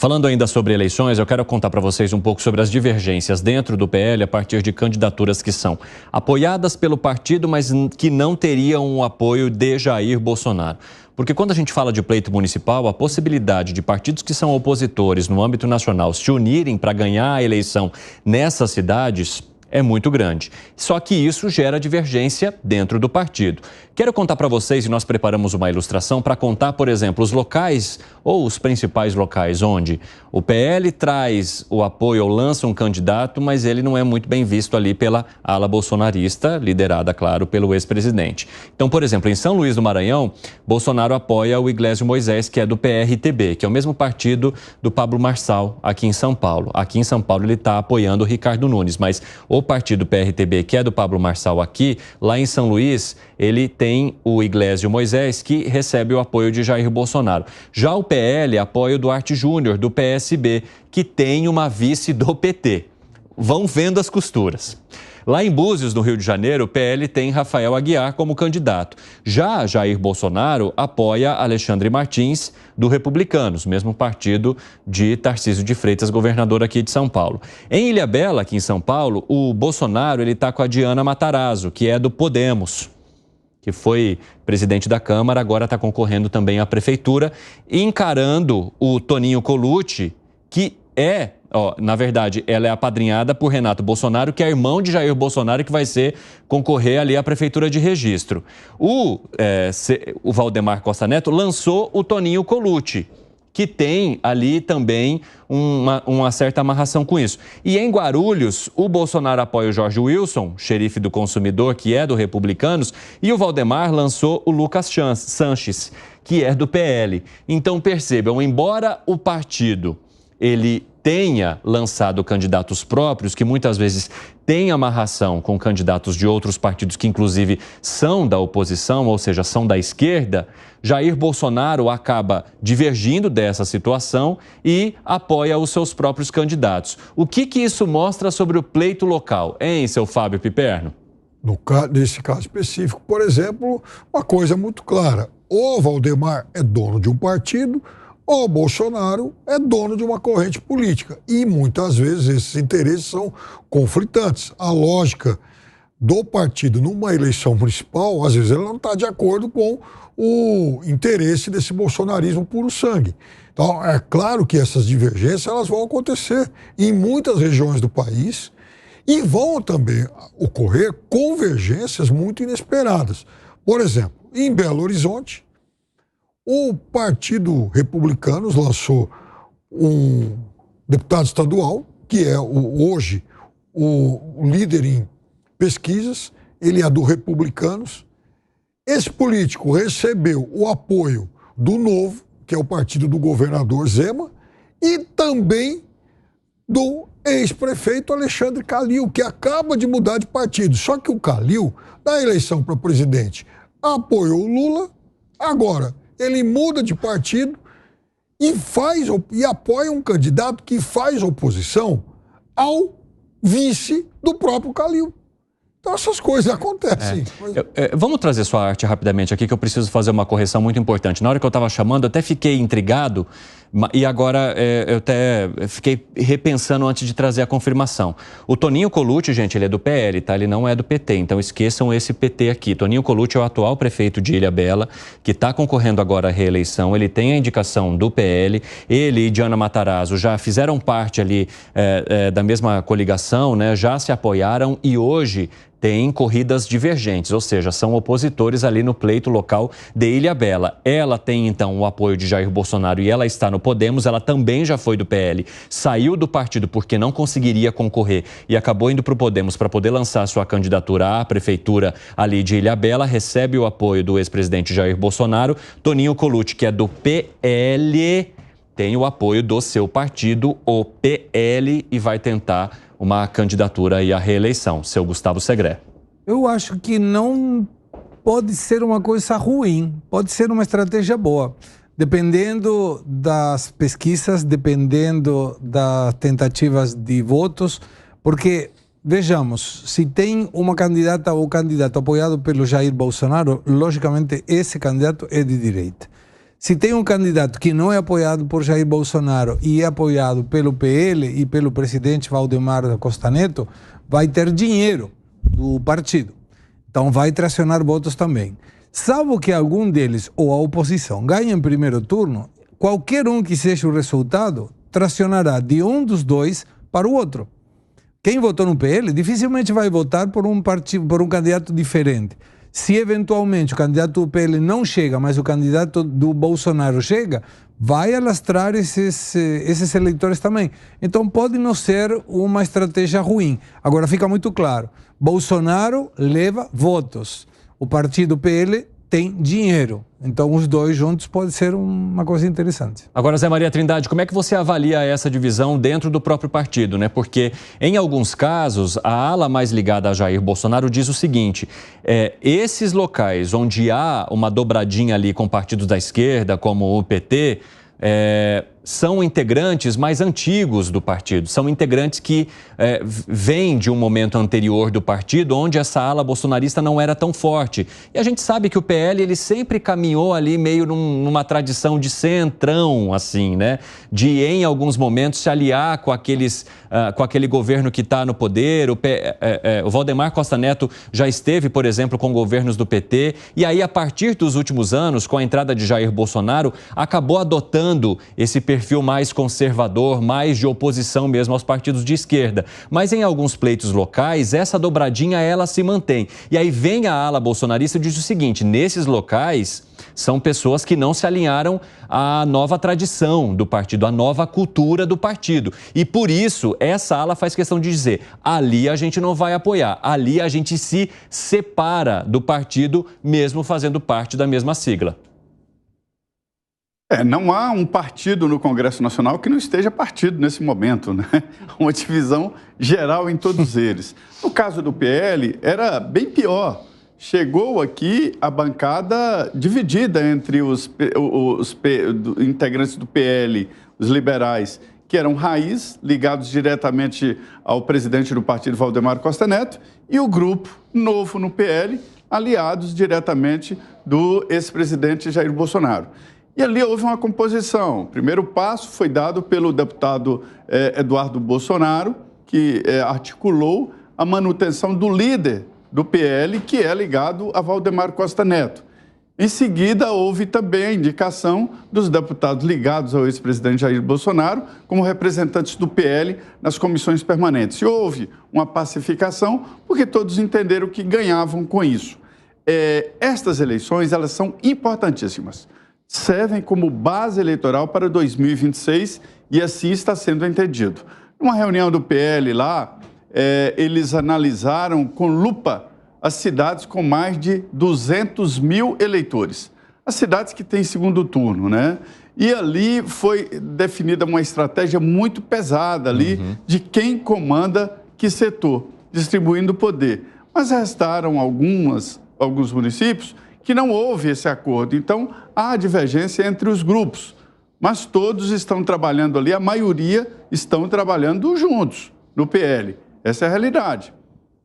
Falando ainda sobre eleições, eu quero contar para vocês um pouco sobre as divergências dentro do PL a partir de candidaturas que são apoiadas pelo partido, mas que não teriam o apoio de Jair Bolsonaro. Porque quando a gente fala de pleito municipal, a possibilidade de partidos que são opositores no âmbito nacional se unirem para ganhar a eleição nessas cidades é muito grande. Só que isso gera divergência dentro do partido. Quero contar para vocês, e nós preparamos uma ilustração para contar, por exemplo, os locais ou os principais locais onde o PL traz o apoio ou lança um candidato, mas ele não é muito bem visto ali pela ala bolsonarista, liderada, claro, pelo ex-presidente. Então, por exemplo, em São Luís do Maranhão, Bolsonaro apoia o Iglesias Moisés, que é do PRTB, que é o mesmo partido do Pablo Marçal, aqui em São Paulo. Aqui em São Paulo ele está apoiando o Ricardo Nunes, mas o partido PRTB, que é do Pablo Marçal aqui, lá em São Luís, ele tem o Iglesias Moisés, que recebe o apoio de Jair Bolsonaro. Já o PL apoia o Duarte Júnior, do PSB, que tem uma vice do PT. Vão vendo as costuras. Lá em Búzios, no Rio de Janeiro, o PL tem Rafael Aguiar como candidato. Já Jair Bolsonaro apoia Alexandre Martins, do Republicanos, mesmo partido de Tarcísio de Freitas, governador aqui de São Paulo. Em Ilhabela, aqui em São Paulo, o Bolsonaro está com a Diana Matarazzo, que é do Podemos, que foi presidente da Câmara, agora está concorrendo também à prefeitura, encarando o Toninho Colucci, que na verdade, ela é apadrinhada por Renato Bolsonaro, que é irmão de Jair Bolsonaro, que vai concorrer ali à prefeitura de Registro. O Valdemar Costa Neto lançou o Toninho Colucci, que tem ali também uma certa amarração com isso. E em Guarulhos, o Bolsonaro apoia o Jorge Wilson, xerife do consumidor, que é do Republicanos, e o Valdemar lançou o Lucas Sanches, que é do PL. Então, percebam, embora o partido ele tenha lançado candidatos próprios, que muitas vezes têm amarração com candidatos de outros partidos que, inclusive, são da oposição, ou seja, são da esquerda, Jair Bolsonaro acaba divergindo dessa situação e apoia os seus próprios candidatos. O que isso mostra sobre o pleito local, hein, seu Fábio Piperno? Nesse caso específico, por exemplo, uma coisa muito clara. O Valdemar é dono de um partido, o Bolsonaro é dono de uma corrente política e muitas vezes esses interesses são conflitantes. A lógica do partido numa eleição municipal, às vezes ele não está de acordo com o interesse desse bolsonarismo puro sangue. Então é claro que essas divergências elas vão acontecer em muitas regiões do país e vão também ocorrer convergências muito inesperadas. Por exemplo, em Belo Horizonte, o Partido Republicanos lançou um deputado estadual, que é hoje o líder em pesquisas, ele é do Republicanos. Esse político recebeu o apoio do Novo, que é o partido do governador Zema, e também do ex-prefeito Alexandre Calil, que acaba de mudar de partido. Só que o Calil, na eleição para presidente, apoiou o Lula, agora ele muda de partido e apoia um candidato que faz oposição ao vice do próprio Calil. Então essas coisas acontecem. Vamos trazer sua arte rapidamente aqui, que eu preciso fazer uma correção muito importante. Na hora que eu estava chamando, eu até fiquei intrigado e agora eu até fiquei repensando antes de trazer a confirmação. O Toninho Colucci, gente, ele é do PL, tá? Ele não é do PT, então esqueçam esse PT aqui. Toninho Colucci é o atual prefeito de Ilhabela, que está concorrendo agora à reeleição. Ele tem a indicação do PL. Ele e Diana Matarazzo já fizeram parte ali da mesma coligação, né? Já se apoiaram e hoje tem corridas divergentes, ou seja, são opositores ali no pleito local de Ilhabela. Ela tem, então, o apoio de Jair Bolsonaro e ela está no Podemos, ela também já foi do PL, saiu do partido porque não conseguiria concorrer e acabou indo para o Podemos para poder lançar sua candidatura à prefeitura ali de Ilhabela, recebe o apoio do ex-presidente Jair Bolsonaro. Toninho Colucci, que é do PL, tem o apoio do seu partido, o PL, e vai tentar uma candidatura aí à reeleição. Seu Gustavo Segré. Eu acho que não pode ser uma coisa ruim, pode ser uma estratégia boa. Dependendo das pesquisas, dependendo das tentativas de votos, porque, vejamos, se tem uma candidata ou candidato apoiado pelo Jair Bolsonaro, logicamente esse candidato é de direita. Se tem um candidato que não é apoiado por Jair Bolsonaro e é apoiado pelo PL e pelo presidente Valdemar da Costa Neto, vai ter dinheiro do partido. Então vai tracionar votos também. Salvo que algum deles ou a oposição ganhe em primeiro turno, qualquer um que seja o resultado, tracionará de um dos dois para o outro. Quem votou no PL dificilmente vai votar por um partido, por um candidato diferente. Se eventualmente o candidato do PL não chega, mas o candidato do Bolsonaro chega, vai alastrar esses eleitores também. Então pode não ser uma estratégia ruim. Agora fica muito claro, Bolsonaro leva votos, o partido PL tem dinheiro. Então os dois juntos pode ser uma coisa interessante. Agora, Zé Maria Trindade, como é que você avalia essa divisão dentro do próprio partido, né? Porque em alguns casos a ala mais ligada a Jair Bolsonaro diz o seguinte: esses locais onde há uma dobradinha ali com partidos da esquerda, como o PT, são integrantes mais antigos do partido, são integrantes que vêm de um momento anterior do partido, onde essa ala bolsonarista não era tão forte. E a gente sabe que o PL, ele sempre caminhou ali meio numa tradição de centrão, assim, né? De, em alguns momentos, se aliar com aquele governo que está no poder. O Valdemar Costa Neto já esteve, por exemplo, com governos do PT, e aí, a partir dos últimos anos, com a entrada de Jair Bolsonaro, acabou adotando esse perfil mais conservador, mais de oposição mesmo aos partidos de esquerda. Mas em alguns pleitos locais, essa dobradinha, ela se mantém. E aí vem a ala bolsonarista e diz o seguinte: nesses locais são pessoas que não se alinharam à nova tradição do partido, à nova cultura do partido. E por isso, essa ala faz questão de dizer: ali a gente não vai apoiar, ali a gente se separa do partido, mesmo fazendo parte da mesma sigla. Não há um partido no Congresso Nacional que não esteja partido nesse momento, né? Uma divisão geral em todos eles. No caso do PL, era bem pior. Chegou aqui a bancada dividida entre os integrantes do PL, os liberais, que eram raiz, ligados diretamente ao presidente do partido, Valdemar Costa Neto, e o grupo novo no PL, aliados diretamente do ex-presidente Jair Bolsonaro. E ali houve uma composição. O primeiro passo foi dado pelo deputado Eduardo Bolsonaro, que articulou a manutenção do líder do PL, que é ligado a Valdemar Costa Neto. Em seguida, houve também a indicação dos deputados ligados ao ex-presidente Jair Bolsonaro como representantes do PL nas comissões permanentes. E houve uma pacificação, porque todos entenderam que ganhavam com isso. Estas eleições, elas são importantíssimas. Servem como base eleitoral para 2026 e assim está sendo entendido. Numa reunião do PL lá, eles analisaram com lupa as cidades com mais de 200 mil eleitores. As cidades que têm segundo turno, né? E ali foi definida uma estratégia muito pesada ali de quem comanda que setor, distribuindo o poder. Mas restaram alguns municípios que não houve esse acordo. Então, há divergência entre os grupos, mas todos estão trabalhando ali, a maioria estão trabalhando juntos no PL. Essa é a realidade.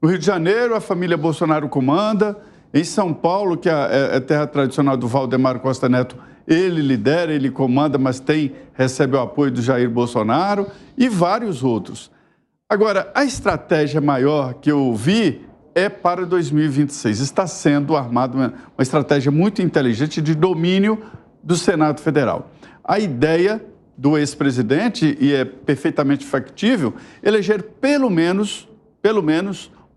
No Rio de Janeiro, a família Bolsonaro comanda. Em São Paulo, que é terra tradicional do Valdemar Costa Neto, ele lidera, ele comanda, mas recebe o apoio do Jair Bolsonaro e vários outros. Agora, a estratégia maior que eu vi é para 2026. Está sendo armada uma estratégia muito inteligente de domínio do Senado Federal. A ideia do ex-presidente, e é perfeitamente factível, eleger pelo menos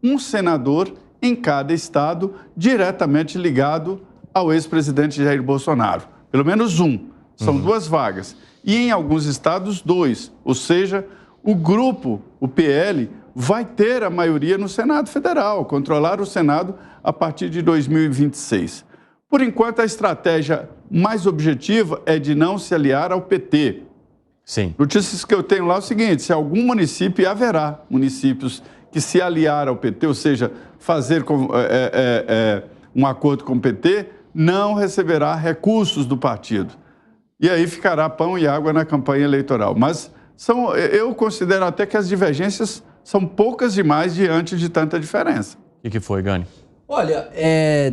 um senador em cada estado diretamente ligado ao ex-presidente Jair Bolsonaro. Pelo menos um. São 2 vagas. E em alguns estados, 2. Ou seja, o grupo, o PL, vai ter a maioria no Senado Federal, controlar o Senado a partir de 2026. Por enquanto, a estratégia mais objetiva é de não se aliar ao PT. Sim. Notícias que eu tenho lá é o seguinte: se algum município, e haverá municípios que se aliaram ao PT, ou seja, fazer um acordo com o PT, não receberá recursos do partido. E aí ficará pão e água na campanha eleitoral. Mas eu considero até que as divergências são poucas demais diante de tanta diferença. O que foi, Gani? Olha,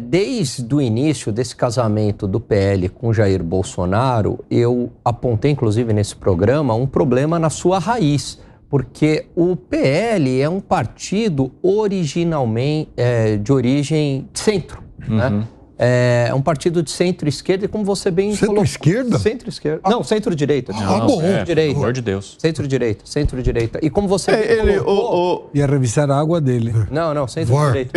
desde o início desse casamento do PL com Jair Bolsonaro, eu apontei, inclusive, nesse programa, um problema na sua raiz, porque o PL é um partido originalmente de origem de centro, né? É um partido de centro-esquerda e como você bem colocou... Centro-esquerda? Centro-esquerda. Não, centro-direita. Bom. Centro-direita. Pelo amor de Deus. Centro-direita, centro-direita. E como você bem colocou... Ia revisar a água dele. Não, centro-direita.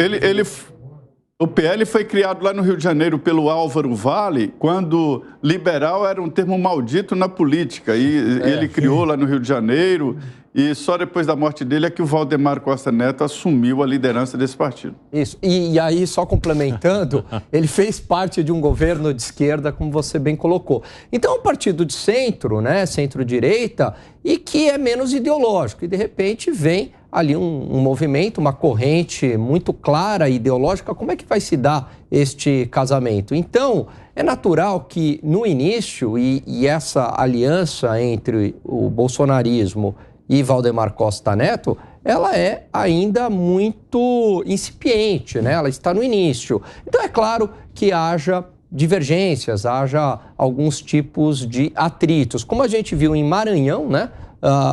O PL foi criado lá no Rio de Janeiro pelo Álvaro Vale, quando liberal era um termo maldito na política. E ele criou lá no Rio de Janeiro, e só depois da morte dele é que o Valdemar Costa Neto assumiu a liderança desse partido. Isso. E aí, só complementando, ele fez parte de um governo de esquerda, como você bem colocou. Então, é um partido de centro, né, centro-direita, e que é menos ideológico. E, de repente, vem ali um movimento, uma corrente muito clara, ideológica. Como é que vai se dar este casamento? Então, é natural que, no início, e essa aliança entre o bolsonarismo e Valdemar Costa Neto, ela é ainda muito incipiente, né? Ela está no início. Então, é claro que haja divergências, haja alguns tipos de atritos. Como a gente viu em Maranhão, né?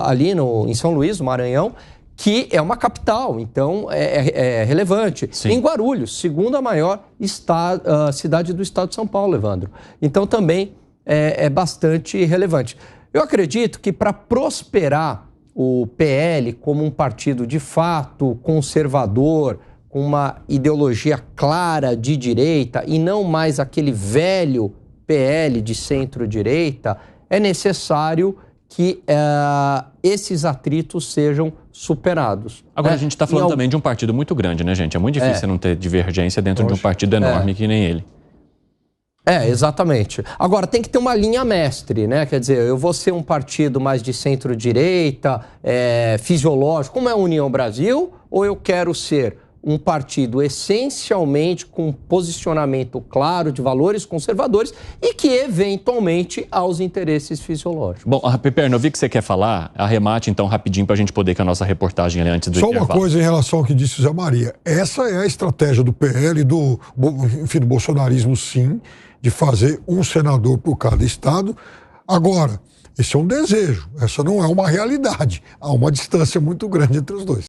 Ali em São Luís, no Maranhão, que é uma capital, então é relevante. Sim. Em Guarulhos, segunda maior cidade do estado de São Paulo, Evandro. Então também é bastante relevante. Eu acredito que para prosperar o PL como um partido de fato conservador, com uma ideologia clara de direita e não mais aquele velho PL de centro-direita, é necessário que esses atritos sejam superados. Agora, a gente está falando também de um partido muito grande, né, gente? É muito difícil não ter divergência dentro de um partido enorme que nem ele. Exatamente. Agora, tem que ter uma linha mestre, né? Quer dizer, eu vou ser um partido mais de centro-direita, fisiológico, como é a União Brasil, ou eu quero ser um partido essencialmente com posicionamento claro de valores conservadores e que, eventualmente, aos interesses fisiológicos. Bom, Piperno, eu vi que você quer falar. Arremate, então, rapidinho, para a gente poder ir com a nossa reportagem ali antes do intervalo. Só uma coisa em relação ao que disse o Zé Maria. Essa é a estratégia do PL, do bolsonarismo, sim, de fazer um senador por cada estado. Agora, esse é um desejo, essa não é uma realidade. Há uma distância muito grande entre os dois.